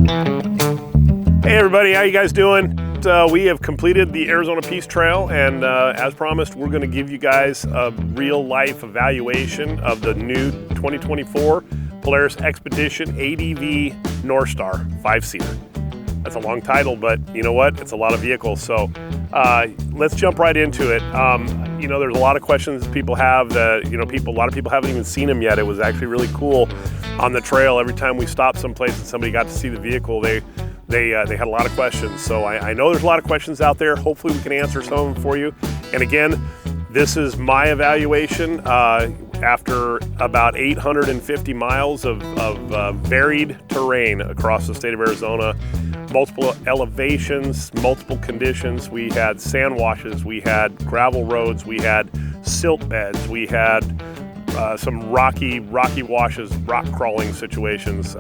Hey everybody, how you guys doing? We have completed the Arizona Peace Trail, and as promised, we're going to give you guys a real-life evaluation of the new 2024 Polaris Xpedition ADV North Star 5-seater. That's a long title, but you know what? It's a lot of vehicles, so let's jump right into it. You know, there's a lot of questions people have that, you know, a lot of people haven't even seen them yet. It was actually really cool on the trail. Every time we stopped someplace and somebody got to see the vehicle, they had a lot of questions. So I know there's a lot of questions out there. Hopefully we can answer some of them for you. And again, this is my evaluation after about 850 miles of varied terrain across the state of Arizona. Multiple elevations, multiple conditions. We had sand washes, we had gravel roads, we had silt beds, we had some rocky washes, rock crawling situations.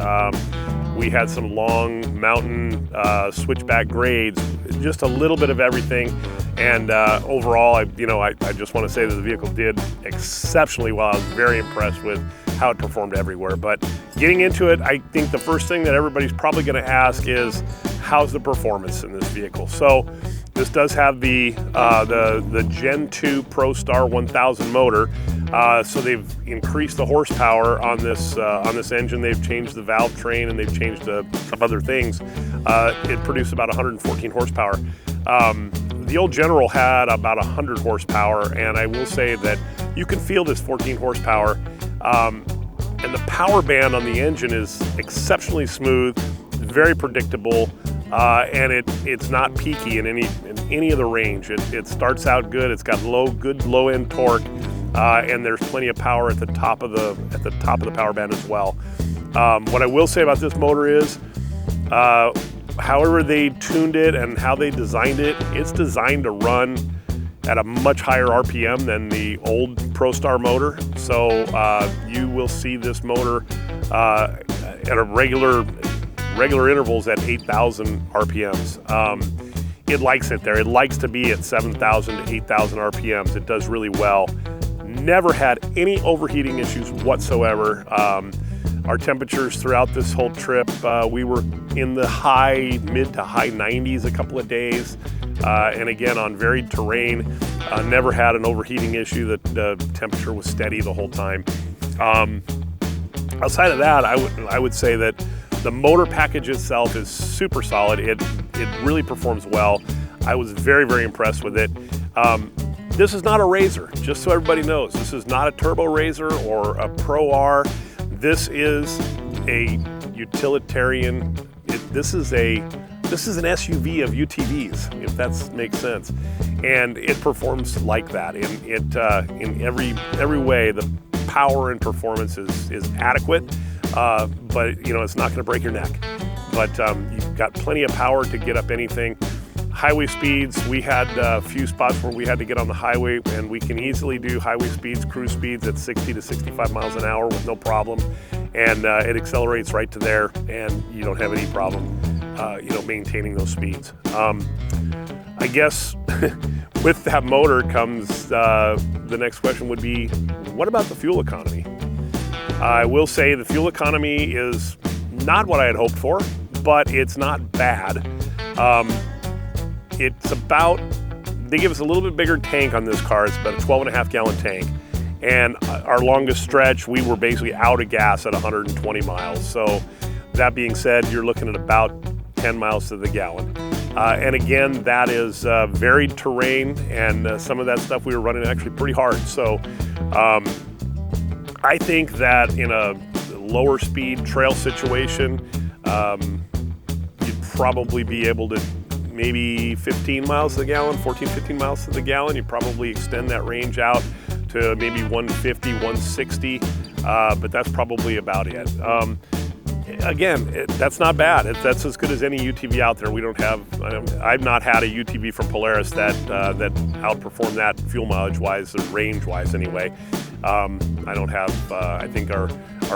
We had some long mountain switchback grades, just a little bit of everything. And overall, I just want to say that the vehicle did exceptionally well. I was very impressed with how it performed everywhere. But getting into it, I think the first thing that everybody's probably going to ask is, how's the performance in this vehicle? So this does have the Gen 2 ProStar 1000 motor. So they've increased the horsepower on this engine. They've changed the valve train and they've changed some other things. It produced about 114 horsepower. The old General had about 100 horsepower, and I will say that you can feel this 14 horsepower. And the power band on the engine is exceptionally smooth, very predictable, and it's not peaky in any of the range. It starts out good. It's got good low end torque, and there's plenty of power at the top of the power band as well. What I will say about this motor is, however they tuned it and how they designed it, it's designed to run at a much higher RPM than the old ProStar motor. So you will see this motor at a regular intervals at 8,000 RPMs. It likes it there. It likes to be at 7,000 to 8,000 RPMs. It does really well. Never had any overheating issues whatsoever. Our temperatures throughout this whole trip, we were in the mid to high 90s a couple of days. And again, on varied terrain, never had an overheating issue. The temperature was steady the whole time. Outside of that, I would say that the motor package itself is super solid. It really performs well. I was very, very impressed with it. This is not a RZR, just so everybody knows. This is not a turbo RZR or a Pro R. This is a utilitarian. This is an SUV of UTVs, if that makes sense. And it performs like that. In every way, the power and performance is adequate, but you know, it's not going to break your neck. But you've got plenty of power to get up anything. Highway speeds, we had a few spots where we had to get on the highway, and we can easily do highway speeds, cruise speeds at 60 to 65 miles an hour with no problem. And it accelerates right to there, and you don't have any problem maintaining those speeds. I guess with that motor comes the next question would be, what about the fuel economy? I will say the fuel economy is not what I had hoped for, but it's not bad. They give us a little bit bigger tank on this car. It's about a 12.5 gallon tank. And our longest stretch, we were basically out of gas at 120 miles. So that being said, you're looking at about 10 miles to the gallon. And again, that is varied terrain, and some of that stuff we were running actually pretty hard. So I think that in a lower speed trail situation, you'd probably be able to maybe 15 miles to the gallon, 14, 15 miles to the gallon. You'd probably extend that range out to maybe 150, 160, but that's probably about it. Again, that's not bad. That's as good as any UTV out there. I've not had a UTV from Polaris that outperformed that fuel mileage wise, or range wise anyway. I don't have, I think our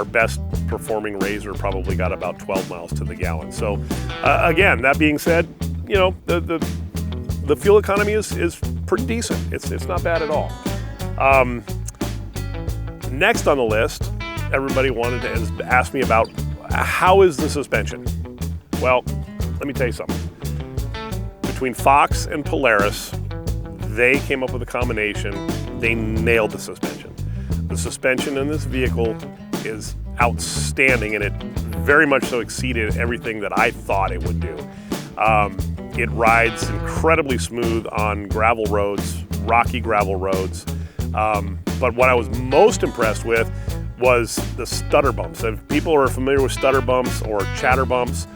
best performing RZR probably got about 12 miles to the gallon. So again, that being said, you know, the fuel economy is pretty decent. It's not bad at all. Next on the list, everybody wanted to ask me about how is the suspension? Well, let me tell you something. Between Fox and Polaris, they came up with a combination. They nailed the suspension. The suspension in this vehicle is outstanding, and it very much so exceeded everything that I thought it would do. It rides incredibly smooth on gravel roads, rocky gravel roads. But what I was most impressed with was the stutter bumps. If people are familiar with stutter bumps or chatter bumps,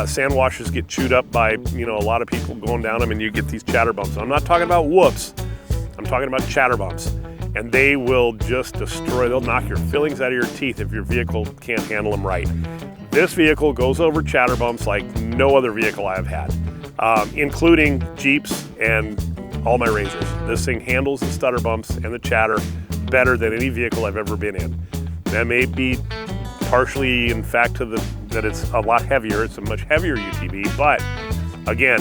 sand washers get chewed up by a lot of people going down them, and you get these chatter bumps. I'm not talking about whoops. I'm talking about chatter bumps, and they will just destroy. They'll knock your fillings out of your teeth if your vehicle can't handle them right. This vehicle goes over chatter bumps like no other vehicle I've had, including Jeeps and all my Razors. This thing handles the stutter bumps and the chatter better than any vehicle I've ever been in. That may be partially, in fact, that it's a lot heavier. It's a much heavier UTV, but again,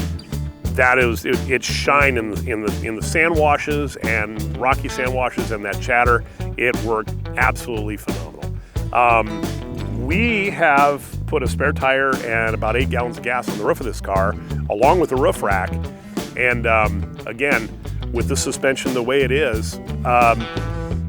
that is it shined in the sand washes and rocky sand washes and that chatter. It worked absolutely phenomenal. We have put a spare tire and about 8 gallons of gas on the roof of this car, along with the roof rack. And again, with the suspension the way it is,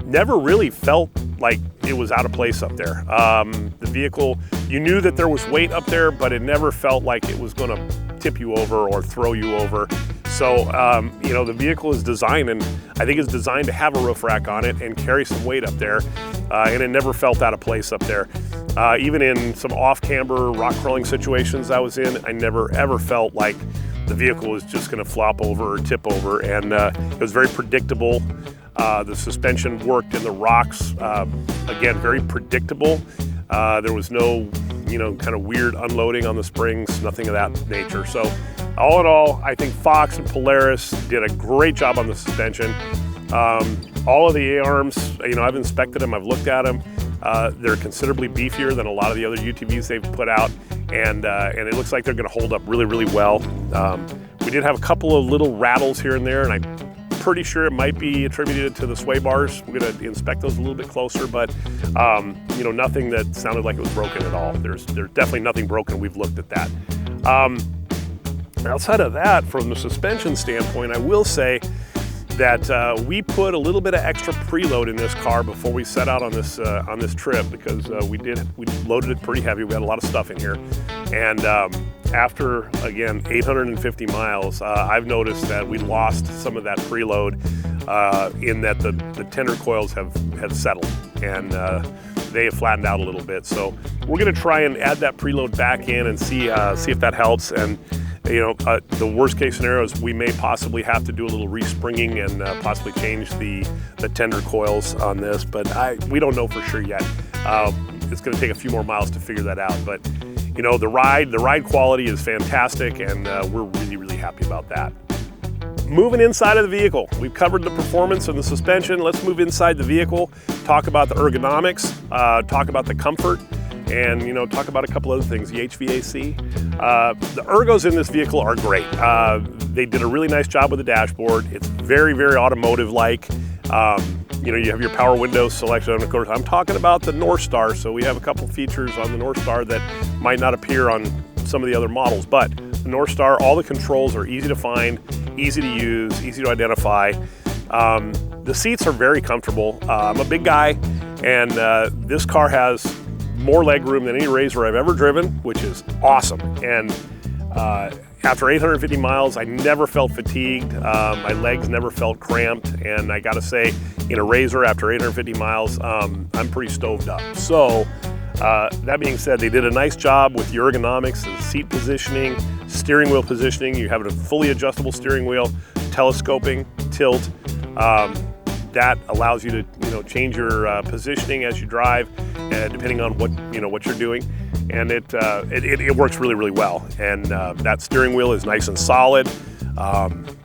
never really felt like it was out of place up there. The vehicle, you knew that there was weight up there, but it never felt like it was going to tip you over or throw you over. So, the vehicle is designed, and I think it's designed to have a roof rack on it and carry some weight up there, and it never felt out of place up there. Even in some off-camber rock crawling situations I was in, I never ever felt like the vehicle was just going to flop over or tip over, and it was very predictable. The suspension worked in the rocks, again, very predictable. There was no, kind of weird unloading on the springs, nothing of that nature. So all in all, I think Fox and Polaris did a great job on the suspension. All of the A-arms, I've inspected them, I've looked at them. They're considerably beefier than a lot of the other UTVs they've put out, and it looks like they're going to hold up really, really well. We did have a couple of little rattles here and there, and I'm pretty sure it might be attributed to the sway bars. We're going to inspect those a little bit closer, but nothing that sounded like it was broken at all. There's definitely nothing broken. We've looked at that. Outside of that, from the suspension standpoint, I will say that we put a little bit of extra preload in this car before we set out on this trip, because we loaded it pretty heavy. We had a lot of stuff in here, and after, again, 850 miles, I've noticed that we lost some of that preload in that the tender coils have settled, and they have flattened out a little bit. So we're going to try and add that preload back in and see if that helps. And the worst case scenario is we may possibly have to do a little respringing and possibly change the tender coils on this, but we don't know for sure yet. It's going to take a few more miles to figure that out, but the ride quality is fantastic, and we're really, really happy about that. Moving inside of the vehicle, we've covered the performance and the suspension. Let's move inside the vehicle, talk about the ergonomics, talk about the comfort, and talk about a couple other things, the HVAC. The ergos in this vehicle are great. They did a really nice job with the dashboard. It's very, very automotive-like. You have your power windows selection, and of course I'm talking about the North Star, so we have a couple features on the North Star that might not appear on some of the other models, but the North Star, all the controls are easy to find, easy to use, easy to identify. The seats are very comfortable. I'm a big guy, and this car has more leg room than any Razor I've ever driven, which is awesome. And after 850 miles, I never felt fatigued. My legs never felt cramped. And I gotta say, in a Razor after 850 miles, I'm pretty stoved up. So that being said, they did a nice job with the ergonomics, the seat positioning, steering wheel positioning. You have a fully adjustable steering wheel, telescoping, tilt. That allows you to change your positioning as you drive, depending on what you're doing, and it works really, really well. And that steering wheel is nice and solid.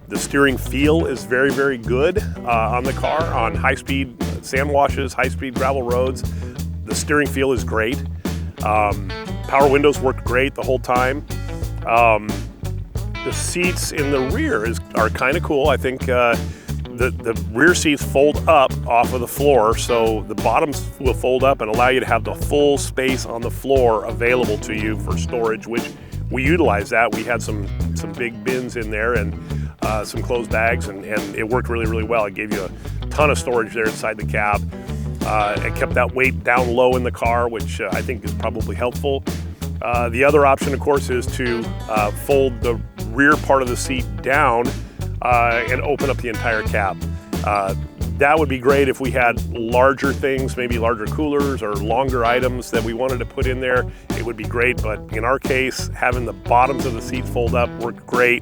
The steering feel is very, very good on the car. On high-speed sand washes, high-speed gravel roads, the steering feel is great. Power windows worked great the whole time. The seats in the rear are kind of cool. I think the rear seats fold up off of the floor, so the bottoms will fold up and allow you to have the full space on the floor available to you for storage, which we utilized that. We had some big bins in there and some closed bags, and it worked really, really well. It gave you a ton of storage there inside the cab. It kept that weight down low in the car, which I think is probably helpful. The other option, of course, is to fold the rear part of the seat down and open up the entire cab. That would be great if we had larger things, maybe larger coolers or longer items that we wanted to put in there. It would be great, but in our case, having the bottoms of the seats fold up worked great.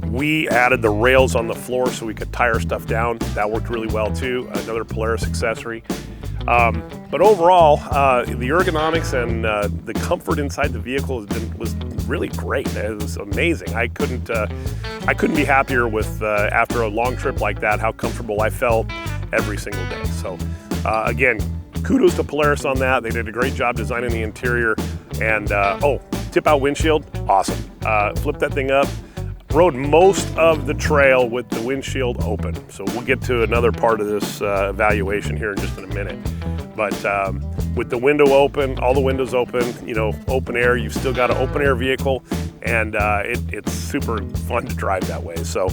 We added the rails on the floor so we could tire stuff down. That worked really well too, another Polaris accessory. But overall, the ergonomics and the comfort inside the vehicle was really great. It was amazing. I couldn't be happier with, after a long trip like that, how comfortable I felt every single day. So again, kudos to Polaris on that. They did a great job designing the interior. And oh, tip out windshield, awesome. Flip that thing up. Rode most of the trail with the windshield open. So we'll get to another part of this evaluation here in just in a minute. But with the window open, all the windows open, you know, open air, you've still got an open air vehicle, and it's super fun to drive that way. So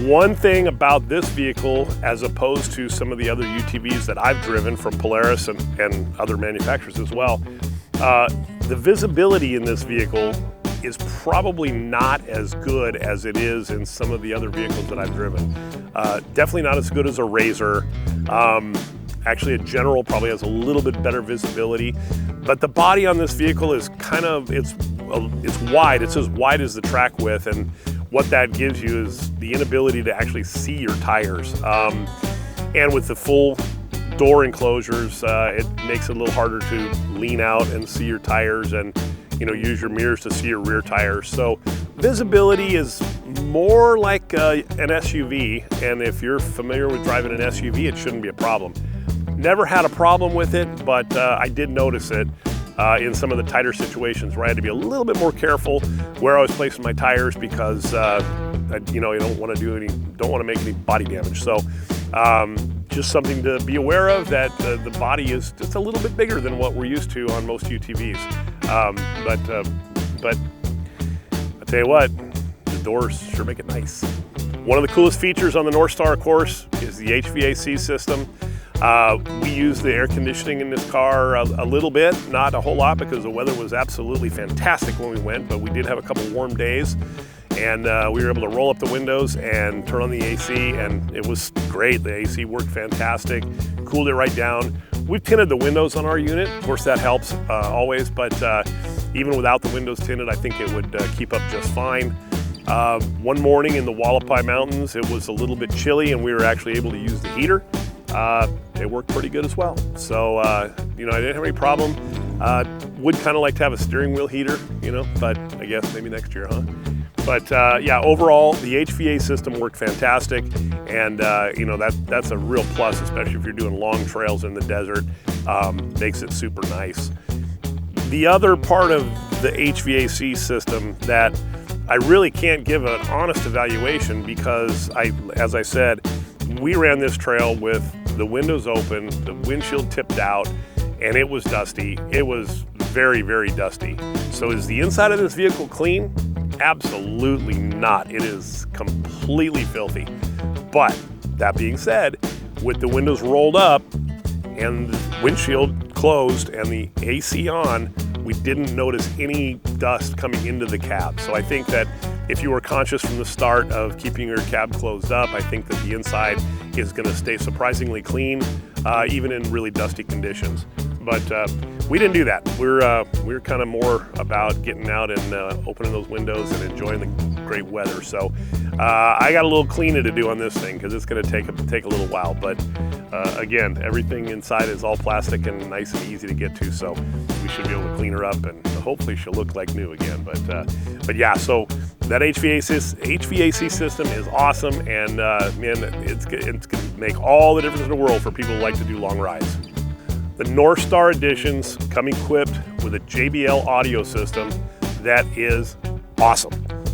one thing about this vehicle, as opposed to some of the other UTVs that I've driven from Polaris and other manufacturers as well, the visibility in this vehicle is probably not as good as it is in some of the other vehicles that I've driven. Definitely not as good as a Razor. Actually, a General probably has a little bit better visibility, but the body on this vehicle is kind of, it's wide. It's as wide as the track width, and what that gives you is the inability to actually see your tires. And with the full door enclosures, it makes it a little harder to lean out and see your tires and, you know, use your mirrors to see your rear tires. So visibility is more like an SUV, and if you're familiar with driving an SUV, it shouldn't be a problem. Never had a problem with it, but I did notice it in some of the tighter situations where I had to be a little bit more careful where I was placing my tires because you know, you don't want to make any body damage. So just something to be aware of, that the body is just a little bit bigger than what we're used to on most UTVs. But I tell you what, the doors sure make it nice. One of the coolest features on the Northstar, of course, is the HVAC system. We use the air conditioning in this car a little bit, not a whole lot, because the weather was absolutely fantastic when we went, but we did have a couple warm days, and we were able to roll up the windows and turn on the AC, and it was great. The AC worked fantastic, cooled it right down. We've tinted the windows on our unit. Of course, that helps always, but even without the windows tinted, I think it would keep up just fine. One morning in the Wallapai Mountains, it was a little bit chilly, and we were actually able to use the heater. It worked pretty good as well. So, you know, I didn't have any problem. Would kind of like to have a steering wheel heater, you know, but I guess maybe next year, huh? But yeah, overall, the HVAC system worked fantastic, and you know, that's a real plus, especially if you're doing long trails in the desert. Makes it super nice. The other part of the HVAC system that I really can't give an honest evaluation, because as I said, we ran this trail with the windows open, the windshield tipped out, and it was dusty. It was very, very dusty. So is the inside of this vehicle clean? Absolutely not. It is completely filthy. But that being said, with the windows rolled up and the windshield closed and the AC on, we didn't notice any dust coming into the cab. So I think that if you were conscious from the start of keeping your cab closed up, I think that the inside is going to stay surprisingly clean, even in really dusty conditions. But we didn't do that. We're kind of more about getting out and opening those windows and enjoying the great weather. So I got a little cleaning to do on this thing, because it's going to take a little while. But again, everything inside is all plastic and nice and easy to get to. So we should be able to clean her up, and hopefully she'll look like new again. But yeah, so that HVAC system is awesome, and man, it's going to make all the difference in the world for people who like to do long rides. The Northstar Editions come equipped with a JBL audio system that is awesome.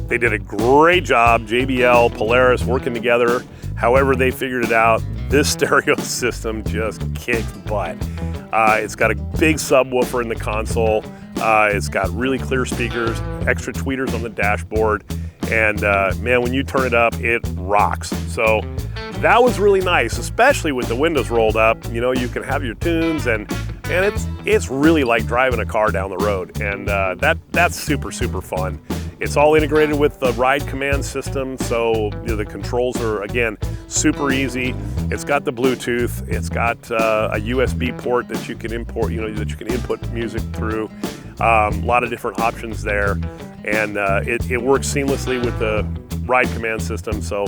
They did a great job, JBL, Polaris, working together. However they figured it out, this stereo system just kicks butt. It's got a big subwoofer in the console. It's got really clear speakers, extra tweeters on the dashboard, and man, when you turn it up, it rocks. So that was really nice, especially with the windows rolled up. You know, you can have your tunes, and it's really like driving a car down the road, and that's super fun. It's all integrated with the ride command system, so you know, the controls are, again, super easy. It's got the Bluetooth. It's got a USB port that you can import, you know, that you can input music through. A lot of different options there, and it works seamlessly with the ride command system. So,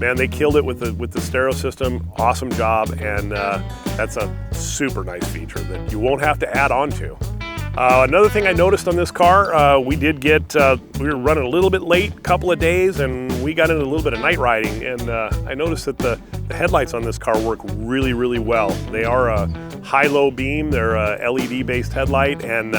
man, they killed it with the stereo system. Awesome job, and that's a super nice feature that you won't have to add on to. Another thing I noticed on this car, we were running a little bit late, a couple of days, and we got into a little bit of night riding, and I noticed that the headlights on this car work really well. They are a high-low beam. They're a LED-based headlight, and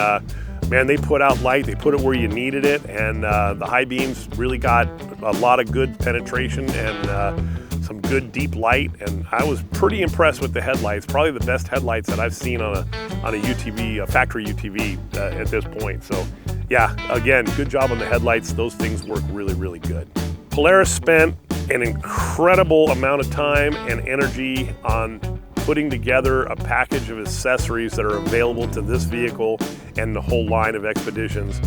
man, they put out light. They put it where you needed it, and the high beams really got a lot of good penetration and some good deep light, and I was pretty impressed with the headlights. Probably the best headlights that I've seen on a UTV, a factory UTV at this point. So yeah, again, good job on the headlights. Those things work really good. Polaris spent an incredible amount of time and energy on putting together a package of accessories that are available to this vehicle and the whole line of Expeditions.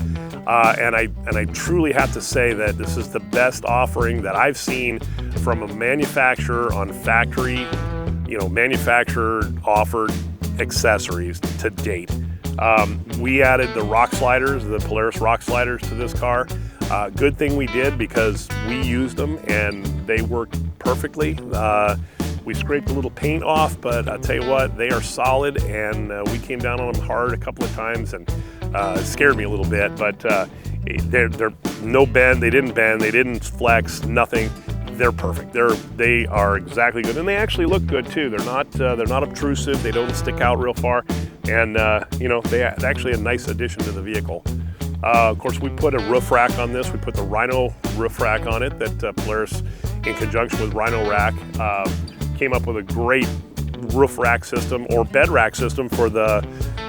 And I truly have to say that this is the best offering that I've seen from a manufacturer on factory, you know, manufacturer offered accessories to date. We added the rock sliders, the Polaris rock sliders to this car. Good thing we did, because we used them and they worked perfectly. We scraped a little paint off, but I'll tell you what, they are solid, and we came down on them hard a couple of times, and it scared me a little bit, but they're no bend, they didn't flex, nothing. They're perfect. They are exactly good, and they actually look good too. They're not obtrusive. They don't stick out real far, and you know, they're actually a nice addition to the vehicle. Of course, we put a roof rack on this. We put the Rhino roof rack on it that Polaris, in conjunction with Rhino Rack, came up with a great roof rack system or bed rack system for the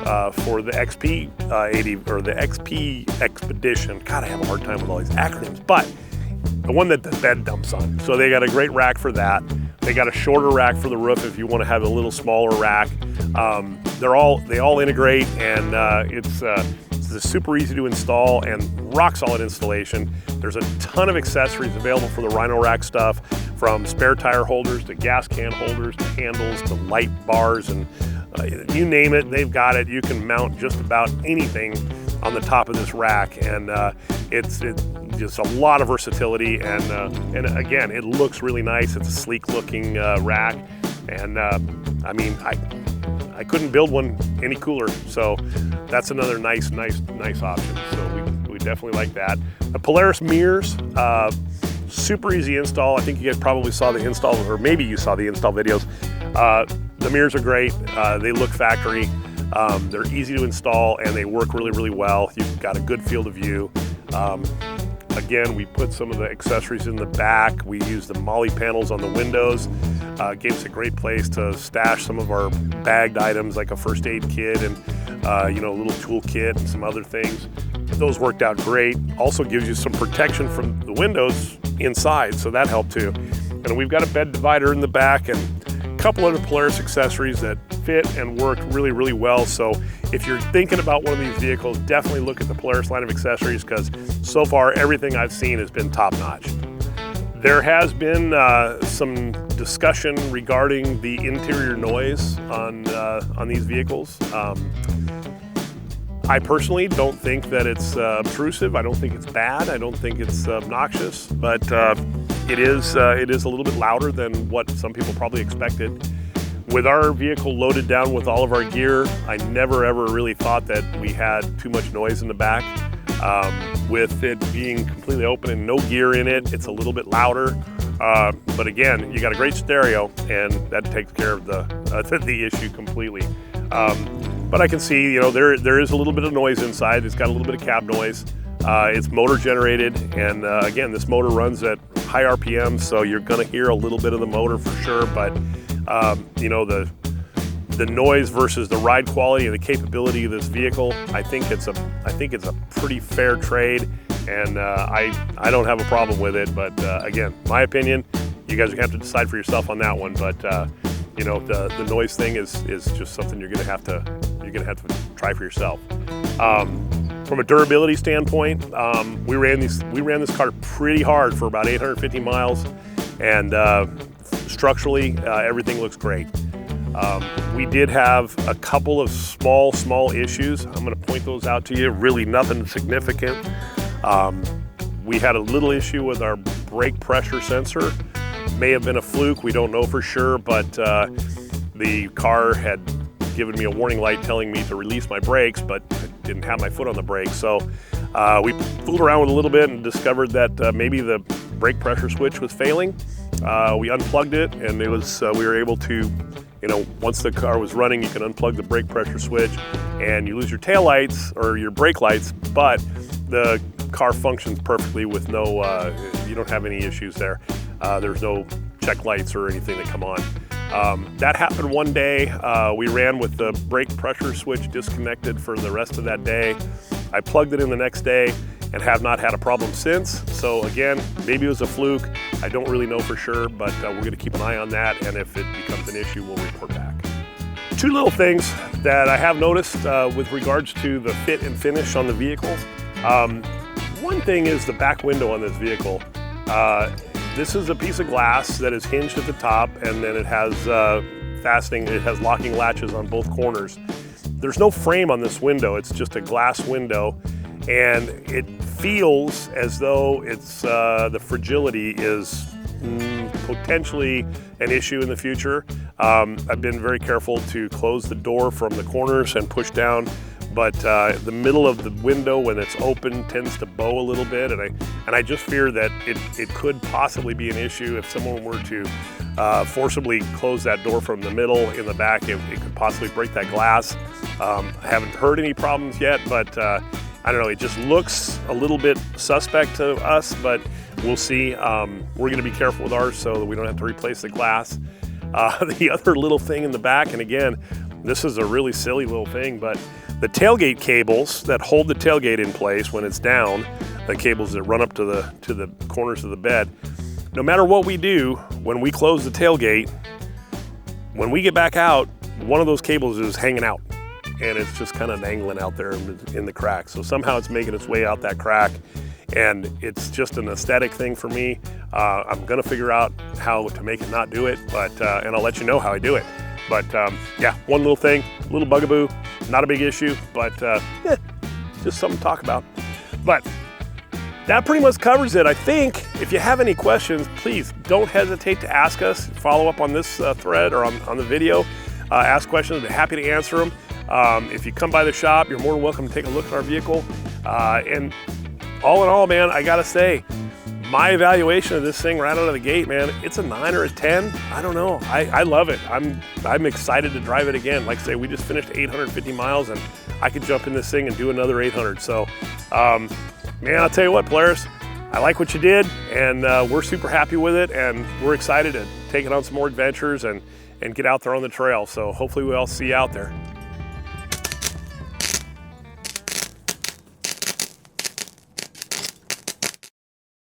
XP ADV, or the XP Xpedition. God, I have a hard time with all these acronyms, but the one that the bed dumps on. So they got a great rack for that. They got a shorter rack for the roof if you want to have a little smaller rack. They all integrate, and it's super easy to install and rock solid installation. There's a ton of accessories available for the Rhino Rack stuff, from spare tire holders to gas can holders to handles to light bars, and you name it, they've got it. You can mount just about anything on the top of this rack, and it's just a lot of versatility, and again, it looks really nice. It's a sleek looking rack, and I mean, I couldn't build one any cooler, so that's another nice option. So we definitely like that. The Polaris mirrors, super easy install. I think you guys probably saw the install, or maybe you saw the install videos. The mirrors are great. They look factory. They're easy to install, and they work really well. You've got a good field of view. Again, we put some of the accessories in the back. We use the Molly panels on the windows. Gave us a great place to stash some of our bagged items, like a first aid kit and you know, a little tool kit and some other things. Those worked out great. Also gives you some protection from the windows inside, so that helped too. And we've got a bed divider in the back and a couple other Polaris accessories that fit and work really well. So if you're thinking about one of these vehicles, definitely look at the Polaris line of accessories, because so far everything I've seen has been top notch. There has been some discussion regarding the interior noise on these vehicles. I personally don't think that it's obtrusive. I don't think it's bad. I don't think it's obnoxious, but it is a little bit louder than what some people probably expected. With our vehicle loaded down with all of our gear, I never ever really thought that we had too much noise in the back. With it being completely open and no gear in it, it's a little bit louder. But again, you got a great stereo, and that takes care of the issue completely. But I can see, you know, there is a little bit of noise inside. It's got a little bit of cab noise. It's motor generated, and again, this motor runs at high RPM, so you're gonna hear a little bit of the motor for sure. But you know, the noise versus the ride quality and the capability of this vehicle, I think it's a pretty fair trade, and I don't have a problem with it. But again, my opinion, you guys are gonna have to decide for yourself on that one. But you know, the noise thing is just something you're gonna have to try for yourself. From a durability standpoint, we ran this car pretty hard for about 850 miles, and structurally everything looks great. We did have a couple of small issues. I'm going to point those out to you. Really nothing significant. We had a little issue with our brake pressure sensor. May have been a fluke, we don't know for sure, but the car had given me a warning light telling me to release my brakes, but I didn't have my foot on the brake. So we fooled around with it a little bit and discovered that maybe the brake pressure switch was failing. We unplugged it, and it was we were able to, you know, once the car was running, you can unplug the brake pressure switch and you lose your tail lights or your brake lights, but the car functions perfectly with no, you don't have any issues there. There's no check lights or anything that come on. That happened one day. We ran with the brake pressure switch disconnected for the rest of that day. I plugged it in the next day and have not had a problem since. So again, maybe it was a fluke. I don't really know for sure, but we're gonna keep an eye on that, and if it becomes an issue, we'll report back. Two little things that I have noticed with regards to the fit and finish on the vehicle. One thing is the back window on this vehicle. This is a piece of glass that is hinged at the top, and then it has locking latches on both corners. There's no frame on this window, it's just a glass window, and it feels as though it's the fragility is potentially an issue in the future. I've been very careful to close the door from the corners and push down, but the middle of the window when it's open tends to bow a little bit, and I just fear that it could possibly be an issue if someone were to forcibly close that door from the middle in the back. It could possibly break that glass. I haven't heard any problems yet, but I don't know, it just looks a little bit suspect to us, but we'll see. We're gonna be careful with ours so that we don't have to replace the glass. The other little thing in the back, and again, this is a really silly little thing, but the tailgate cables that hold the tailgate in place when it's down, the cables that run up to the corners of the bed, no matter what we do, when we close the tailgate, when we get back out, one of those cables is hanging out, and it's just kind of dangling out there in the crack. So somehow it's making its way out that crack, and it's just an aesthetic thing for me. I'm gonna figure out how to make it not do it, but and I'll let you know how I do it. But yeah, one little thing, a little bugaboo, not a big issue, but yeah, just something to talk about. But that pretty much covers it. I think if you have any questions, please don't hesitate to ask us. Follow up on this thread or on the video. Ask questions, I'd be happy to answer them. If you come by the shop, you're more than welcome to take a look at our vehicle. And all in all, man, I gotta say, my evaluation of this thing right out of the gate, man, it's a 9 or a 10. I don't know. I love it. I'm excited to drive it again. Like I say, we just finished 850 miles, and I could jump in this thing and do another 800. So, man, I'll tell you what, Polaris, I like what you did, and we're super happy with it, and we're excited to take it on some more adventures and get out there on the trail. So hopefully we'll all see you out there.